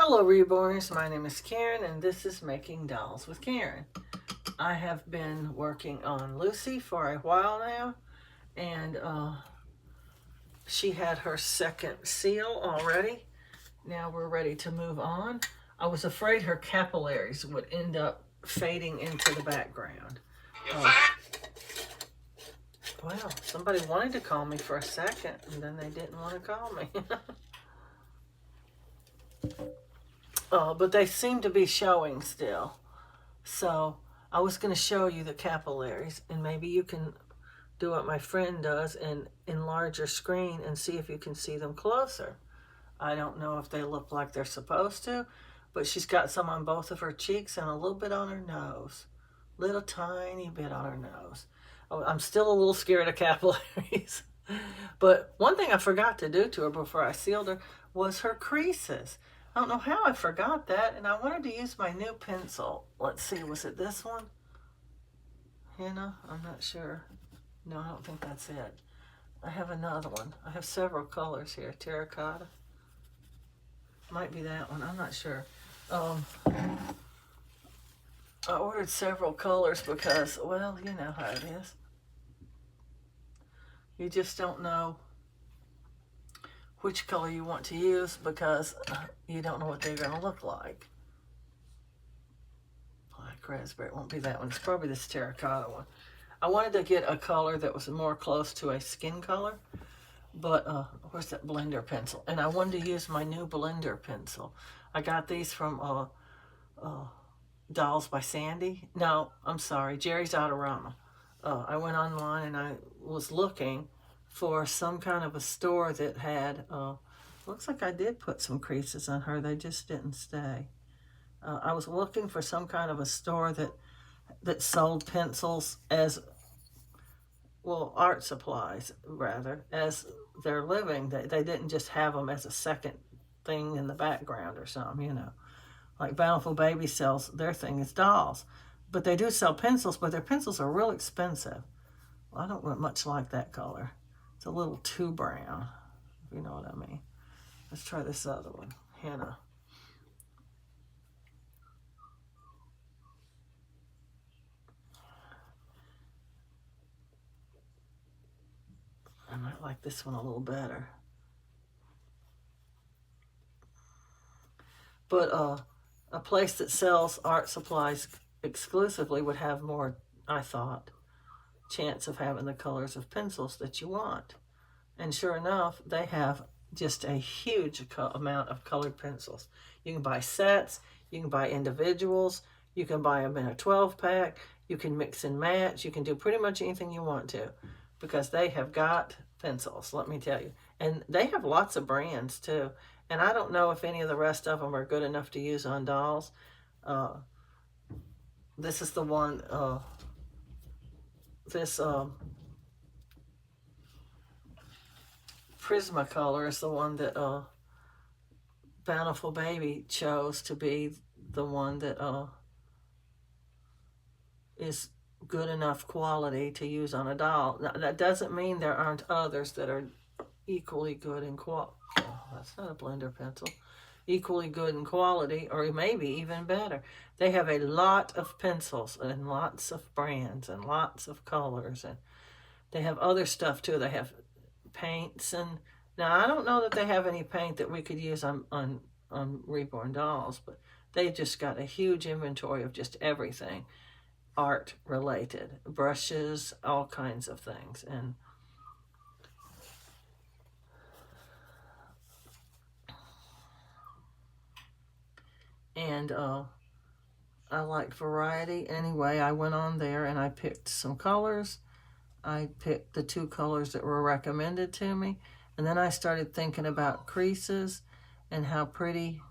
Hello Reborners, my name is Karen and this is Making Dolls with Karen. I have been working on Lucy for a while now, and she had her second seal already. Now we're ready to move on. I was afraid her capillaries would end up fading into the background. Well, somebody wanted to call me for a second and then they didn't want to call me. But they seem to be showing still. So I was going to show you the capillaries, and maybe you can do what my friend does and enlarge your screen and see if you can see them closer. I don't know if they look like they're supposed to, but she's got some on both of her cheeks and a little bit on her nose. Little tiny bit on her nose. I'm still a little scared of capillaries. But one thing I forgot to do to her before I sealed her was her creases. I don't know how I forgot that, and I wanted to use my new pencil. Let's see, was it this one? Henna? I'm not sure. No, I don't think that's it. I have another one. I have several colors here. Terracotta. Might be that one. I'm not sure. I ordered several colors because, well, you know how it is. You just don't know which color you want to use because you don't know what they're going to look like. Black raspberry, it won't be that one. It's probably this terracotta one. I wanted to get a color that was more close to a skin color, but where's that blender pencil? And I wanted to use my new blender pencil. I got these from Dolls by Sandy. No, I'm sorry, Jerry's Autorama. I went online and I was looking for some kind of a store that had, looks like I did put some creases on her, they just didn't stay. I was looking for some kind of a store that sold pencils as, well, art supplies rather, as their living. They didn't just have them as a second thing in the background or something, you know. Like Bountiful Baby sells, their thing is dolls. But they do sell pencils, but their pencils are real expensive. Well, I don't much like that color. It's a little too brown, if you know what I mean. Let's try this other one, Henna. I might like this one a little better. But a place that sells art supplies exclusively would have more, I thought, chance of having the colors of pencils that you want. And sure enough, they have just a huge amount of colored pencils. You can buy sets, you can buy individuals, you can buy them in a 12-pack, you can mix and match, you can do pretty much anything you want to because they have got pencils, let me tell you. And they have lots of brands too. And I don't know if any of the rest of them are good enough to use on dolls. This is the one, this Prismacolor is the one that Bountiful Baby chose to be the one that is good enough quality to use on a doll. Now, that doesn't mean there aren't others that are equally good in quality. Oh, that's not a blender pencil. Equally good in quality, or maybe even better. They have a lot of pencils and lots of brands and lots of colors, and they have other stuff too. They have paints, and now I don't know that they have any paint that we could use on Reborn Dolls, but they just got a huge inventory of just everything art related, brushes, all kinds of things. And I like variety. Anyway, I went on there and I picked some colors. I picked the two colors that were recommended to me. And then I started thinking about creases and how pretty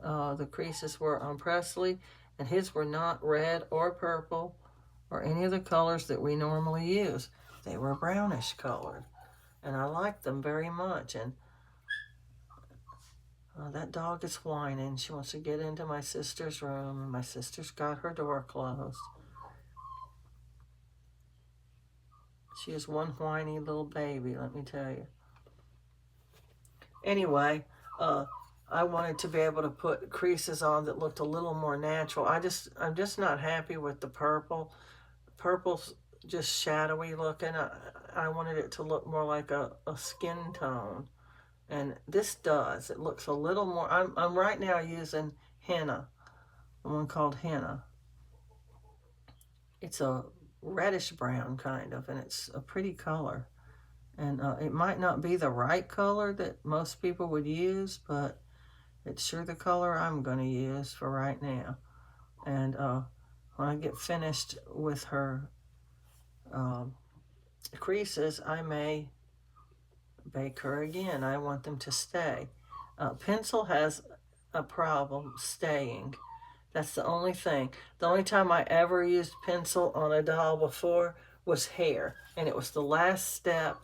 the creases were on Presley. And his were not red or purple or any of the colors that we normally use. They were brownish colored. And I liked them very much. And that dog is whining. She wants to get into my sister's room, and my sister's got her door closed. She is one whiny little baby, let me tell you. Anyway, I wanted to be able to put creases on that looked a little more natural. I'm just not happy with the purple. Purple's just shadowy looking. I wanted it to look more like a skin tone. And this does. It looks a little more. I'm right now using henna, one called henna. It's a reddish brown kind of, and it's a pretty color. And it might not be the right color that most people would use, but it's sure the color I'm going to use for right now. And when I get finished with her creases, I may bake her again. I want them to stay. Pencil has a problem staying. That's the only thing. The only time I ever used pencil on a doll before was hair. And it was the last step.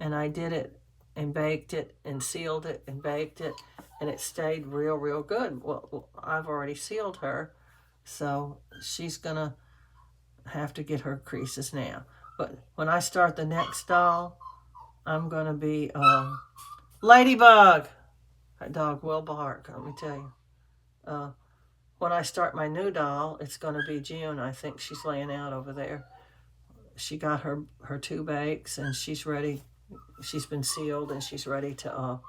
And I did it and baked it and sealed it and baked it. And it stayed real, real good. Well, I've already sealed her. So she's going to have to get her creases now. But when I start the next doll, I'm going to be Ladybug. That dog will bark, let me tell you. When I start my new doll, it's going to be June. I think she's laying out over there. She got her 2 bakes, and she's ready. She's been sealed, and she's ready to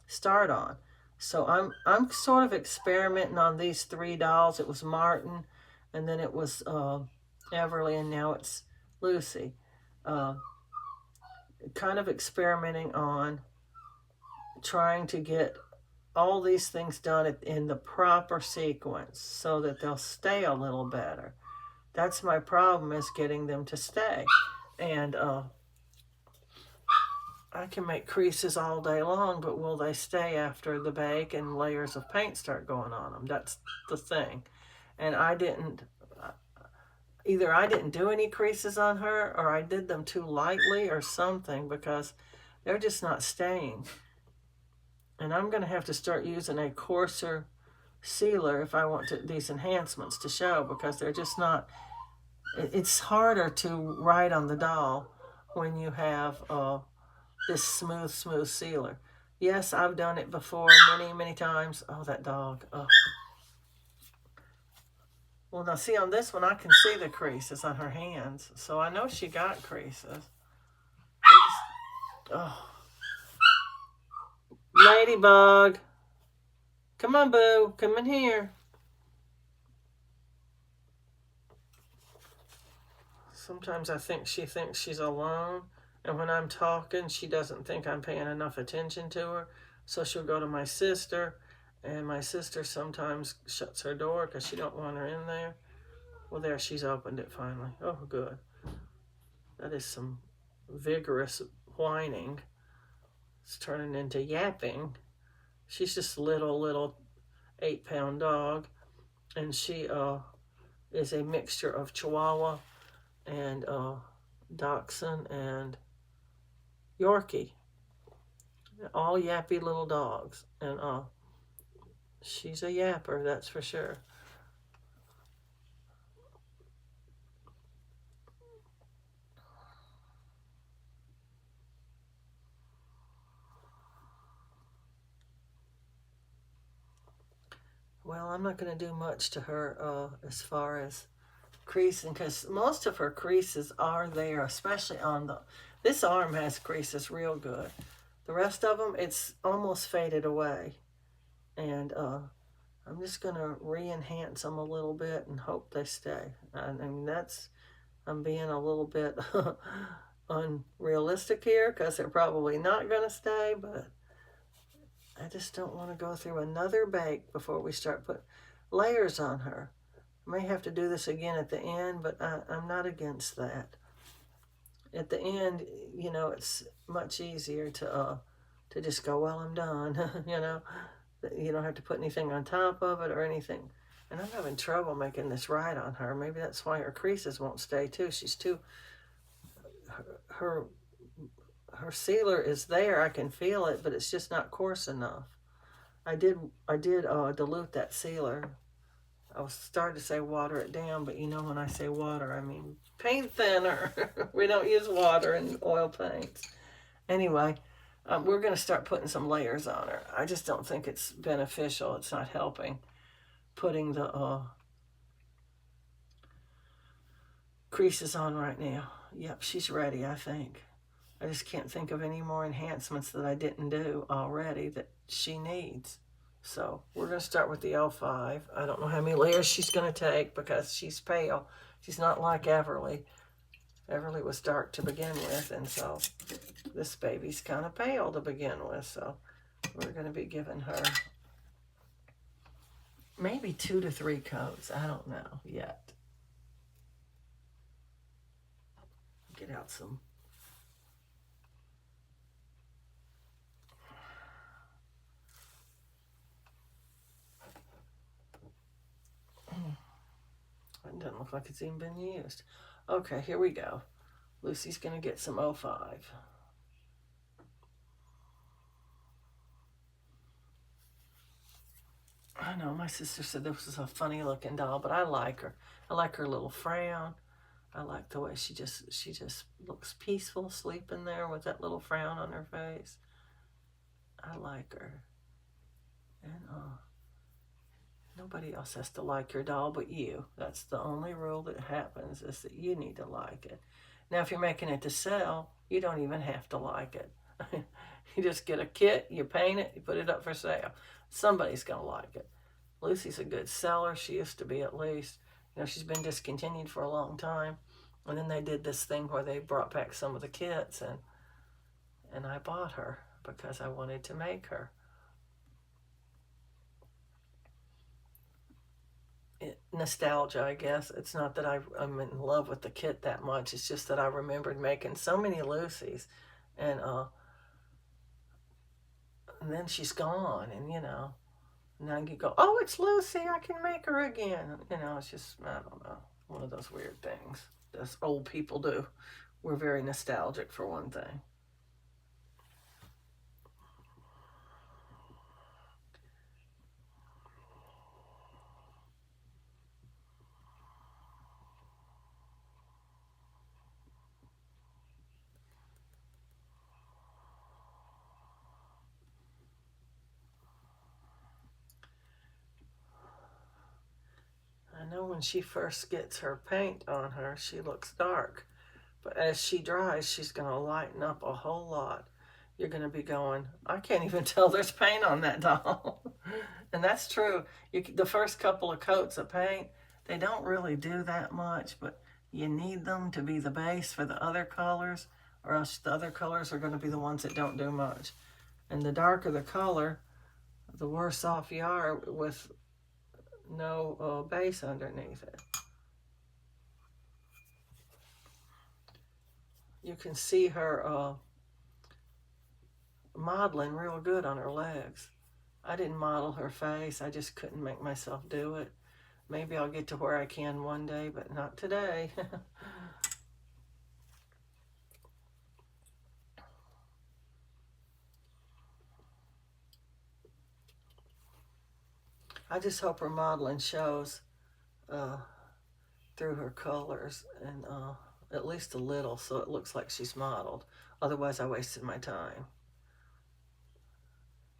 start on. So I'm sort of experimenting on these 3 dolls. It was Martin, and then it was Everly, and now it's Lucy. Kind of experimenting on trying to get all these things done in the proper sequence so that they'll stay a little better. That's my problem, is getting them to stay. And I can make creases all day long, but will they stay after the bake and layers of paint start going on them? That's the thing. And either I didn't do any creases on her, or I did them too lightly or something, because they're just not staying. And I'm going to have to start using a coarser sealer if I want these enhancements to show, because they're just not. It's harder to write on the doll when you have this smooth sealer. Yes, I've done it before many, many times. Oh, that dog. Oh. Well, now see, on this one, I can see the creases on her hands, so I know she got creases. Oh. Ladybug. Come on, boo. Come in here. Sometimes I think she thinks she's alone, and when I'm talking, she doesn't think I'm paying enough attention to her, so she'll go to my sister, and my sister sometimes shuts her door because she don't want her in there. Well, there, she's opened it finally. Oh, good. That is some vigorous whining. It's turning into yapping. She's just a little 8-pound dog, and she is a mixture of Chihuahua and Dachshund and Yorkie. All yappy little dogs. And she's a yapper, that's for sure. Well, I'm not going to do much to her as far as creasing, because most of her creases are there, especially on this arm has creases real good. The rest of them, it's almost faded away. And I'm just going to re-enhance them a little bit and hope they stay. I mean, I'm being a little bit unrealistic here, because they're probably not going to stay, but I just don't want to go through another bake before we start putting layers on her. I may have to do this again at the end, but I'm not against that. At the end, it's much easier to just go, well, I'm done. You don't have to put anything on top of it or anything. And I'm having trouble making this right on her. Maybe that's why her creases won't stay too. She's too, her sealer is there. I can feel it, but it's just not coarse enough. I did dilute that sealer. I was starting to say water it down, but when I say water, I mean paint thinner. We don't use water in oil paints. Anyway, We're going to start putting some layers on her. I just don't think it's beneficial. It's not helping. Putting the creases on right now. Yep, she's ready, I think. I just can't think of any more enhancements that I didn't do already that she needs. So we're going to start with the 05. I don't know how many layers she's going to take because she's pale. She's not like Everly. Everly was dark to begin with, and so this baby's kind of pale to begin with. So we're going to be giving her maybe 2 to 3 coats. I don't know yet. Get out some. It doesn't look like it's even been used. Okay, here we go. Lucy's going to get some 05. I know, my sister said this was a funny looking doll, but I like her. I like her little frown. I like the way she just looks peaceful sleeping there with that little frown on her face. I like her. And nobody else has to like your doll but you. That's the only rule that happens, is that you need to like it. Now, if you're making it to sell, you don't even have to like it. You just get a kit, you paint it, you put it up for sale. Somebody's going to like it. Lucy's a good seller. She used to be, at least. You know, she's been discontinued for a long time. And then they did this thing where they brought back some of the kits, and I bought her because I wanted to make her. Nostalgia, I guess. It's not that I'm in love with the kit that much. It's just that I remembered making so many Lucys, and then she's gone, and now you go, oh, it's Lucy, I can make her again. It's just, I don't know, one of those weird things that old people do. We're very nostalgic, for one thing. I know when she first gets her paint on her, she looks dark. But as she dries, she's going to lighten up a whole lot. You're going to be going, I can't even tell there's paint on that doll. And that's true. The first couple of coats of paint, they don't really do that much, but you need them to be the base for the other colors, or else the other colors are going to be the ones that don't do much. And the darker the color, the worse off you are with no base underneath it. You can see her modeling real good on her legs. I didn't model her face. I just couldn't make myself do it. Maybe I'll get to where I can one day, but not today. I just hope her modeling shows through her colors, and at least a little, so it looks like she's modeled. Otherwise, I wasted my time.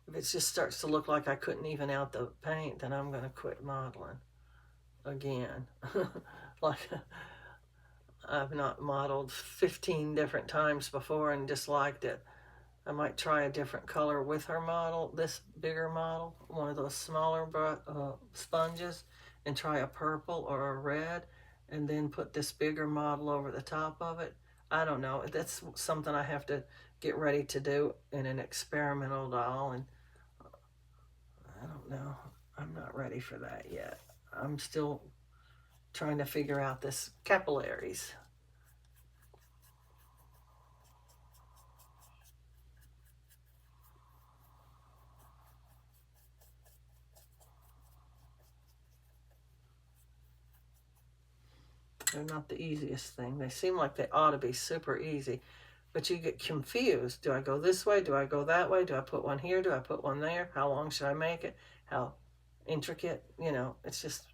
If it just starts to look like I couldn't even out the paint, then I'm going to quit modeling again. Like, I've not modeled 15 different times before and disliked it. I might try a different color with her model, this bigger model, one of those smaller sponges, and try a purple or a red, and then put this bigger model over the top of it. I don't know. That's something I have to get ready to do in an experimental doll, and I don't know. I'm not ready for that yet. I'm still trying to figure out this capillaries. They're not the easiest thing. They seem like they ought to be super easy, but you get confused. Do I go this way? Do I go that way? Do I put one here? Do I put one there? How long should I make it? How intricate? It's just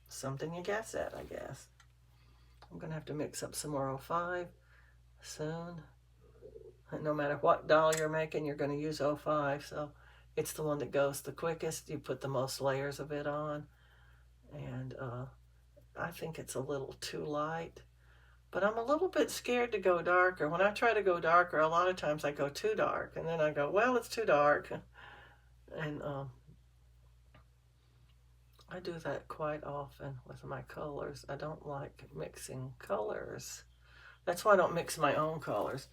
something you guess at, I guess. I'm going to have to mix up some more 05 soon. No matter what doll you're making, you're going to use 05. So it's the one that goes the quickest. You put the most layers of it on. And I think it's a little too light. But I'm a little bit scared to go darker. When I try to go darker, a lot of times I go too dark. And then I go, well, it's too dark. And I do that quite often with my colors. I don't like mixing colors. That's why I don't mix my own colors,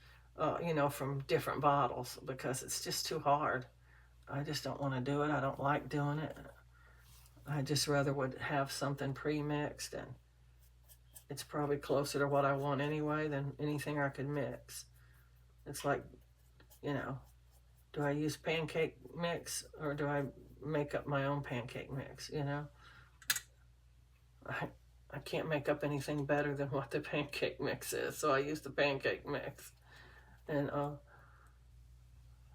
from different bottles, because it's just too hard. I just don't want to do it. I don't like doing it. I just rather would have something pre-mixed, and it's probably closer to what I want anyway than anything I could mix. It's like, do I use pancake mix or do I make up my own pancake mix, I can't make up anything better than what the pancake mix is, so I use the pancake mix. And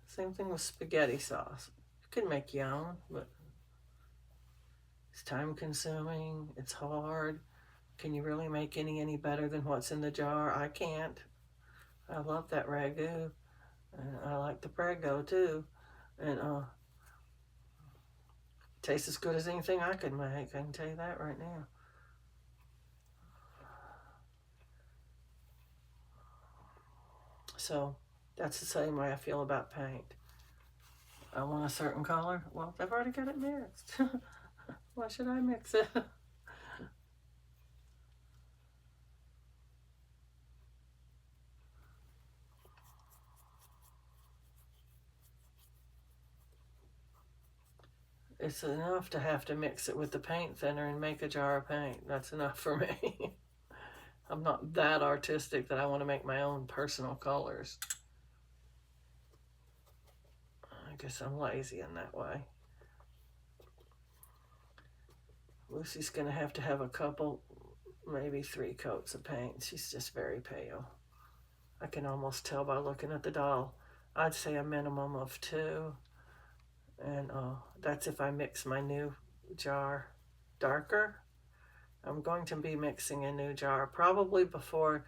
same thing with spaghetti sauce. You can make your own, but it's time consuming, it's hard. Can you really make any better than what's in the jar? I can't. I love that ragu, and I like the Prego too, and tastes as good as anything I could make. I can tell you that right now. So that's the same way I feel about paint. I want a certain color. Well, I've already got it mixed. Why should I mix it? It's enough to have to mix it with the paint thinner and make a jar of paint. That's enough for me. I'm not that artistic that I want to make my own personal colors. I guess I'm lazy in that way. Lucy's going to have a couple, maybe 3 coats of paint. She's just very pale. I can almost tell by looking at the doll. I'd say a minimum of 2. And that's if I mix my new jar darker. I'm going to be mixing a new jar probably before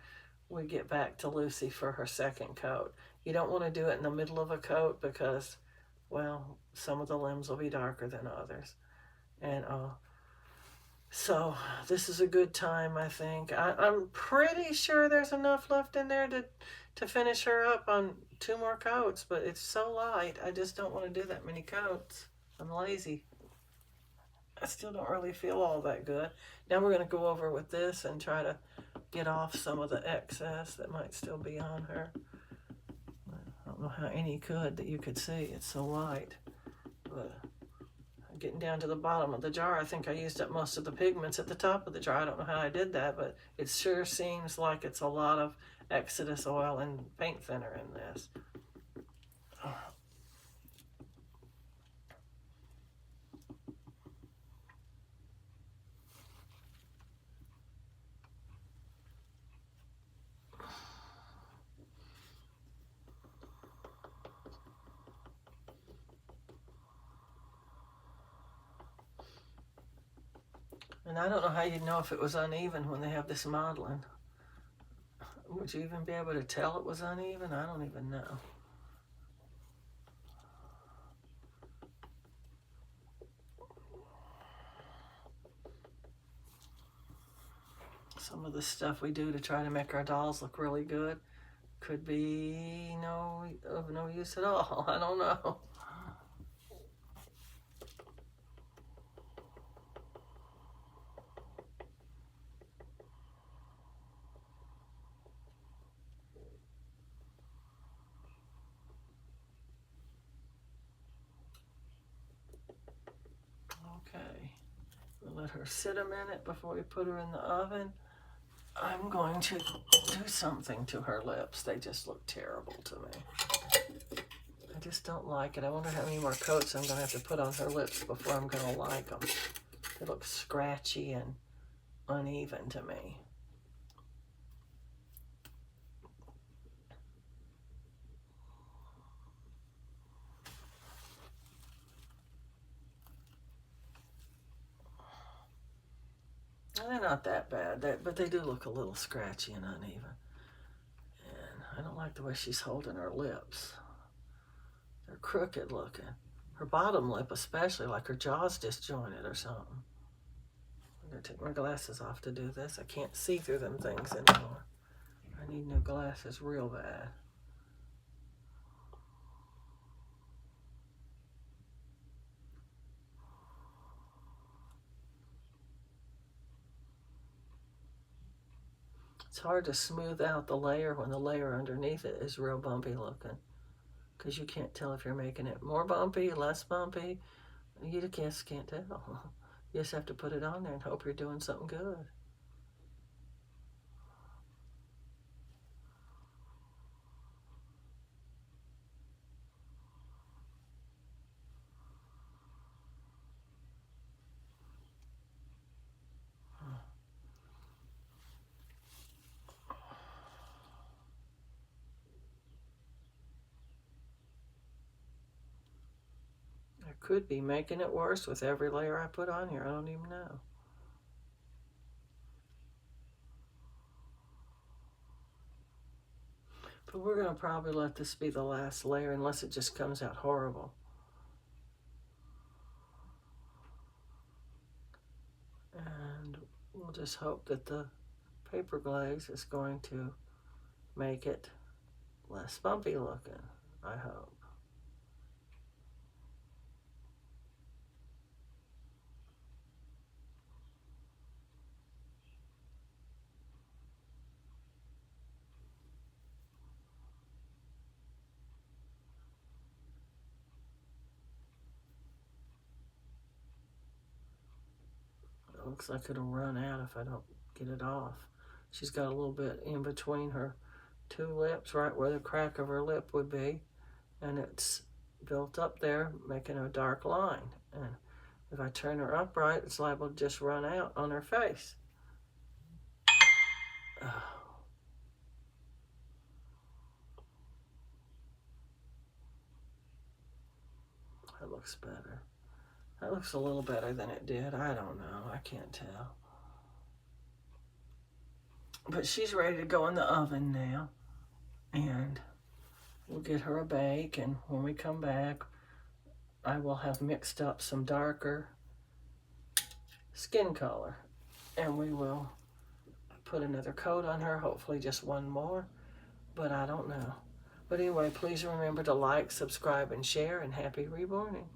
we get back to Lucy for her second coat. You don't want to do it in the middle of a coat because, well, some of the limbs will be darker than others. And so this is a good time, I think. I'm pretty sure there's enough left in there to finish her up on 2 more coats, but it's so light, I just don't want to do that many coats. I'm lazy. I still don't really feel all that good. Now we're going to go over with this and try to get off some of the excess that might still be on her. I don't know how any could that you could see. It's so light. But getting down to the bottom of the jar, I think I used up most of the pigments at the top of the jar. I don't know how I did that, but it sure seems like it's a lot of Exodus oil and paint thinner in this. And I don't know how you'd know if it was uneven when they have this modeling. Would you even be able to tell it was uneven? I don't even know. Some of the stuff we do to try to make our dolls look really good could be of no use at all. I don't know. Okay, we'll let her sit a minute before we put her in the oven. I'm going to do something to her lips. They just look terrible to me. I just don't like it. I wonder how many more coats I'm going to have to put on her lips before I'm going to like them. They look scratchy and uneven to me. They're not that bad, but they do look a little scratchy and uneven. And I don't like the way she's holding her lips. They're crooked looking. Her bottom lip especially, like her jaw's disjointed or something. I'm gonna take my glasses off to do this. I can't see through them things anymore. I need new glasses real bad. It's hard to smooth out the layer when the layer underneath it is real bumpy looking, because you can't tell if you're making it more bumpy, less bumpy. You just can't tell. You just have to put it on there and hope you're doing something good. I could be making it worse with every layer I put on here. I don't even know. But we're going to probably let this be the last layer unless it just comes out horrible. And we'll just hope that the paper glaze is going to make it less bumpy looking, I hope. It looks like it'll run out if I don't get it off. She's got a little bit in between her two lips, right where the crack of her lip would be, and it's built up there, making a dark line. And if I turn her upright, it's liable to just run out on her face. Oh. That looks better. That looks a little better than it did. I don't know. I can't tell. But she's ready to go in the oven now. And we'll get her a bake. And when we come back, I will have mixed up some darker skin color. And we will put another coat on her. Hopefully just one more. But I don't know. But anyway, please remember to like, subscribe, and share. And happy reborning.